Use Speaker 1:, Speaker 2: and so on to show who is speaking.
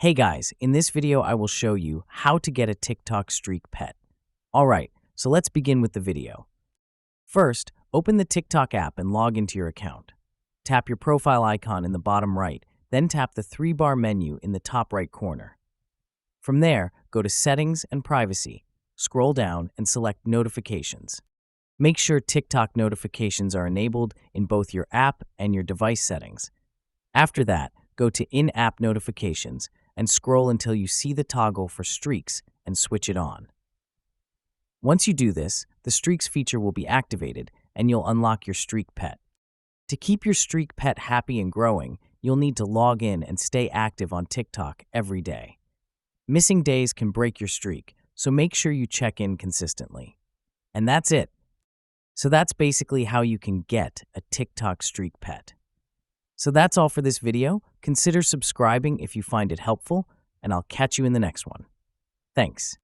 Speaker 1: Hey guys, in this video I will show you how to get a TikTok streak pet. Alright, so let's begin with the video. First, open the TikTok app and log into your account. Tap your profile icon in the bottom right, then tap the three-bar menu in the top right corner. From there, go to Settings and Privacy, scroll down and select Notifications. Make sure TikTok notifications are enabled in both your app and your device settings. After that, go to In-App Notifications and scroll until you see the toggle for streaks and switch it on. Once you do this, the streaks feature will be activated and you'll unlock your streak pet. To keep your streak pet happy and growing, you'll need to log in and stay active on TikTok every day. Missing days can break your streak, so make sure you check in consistently. And that's it. So that's basically how you can get a TikTok streak pet. So that's all for this video. Consider subscribing if you find it helpful, and I'll catch you in the next one. Thanks.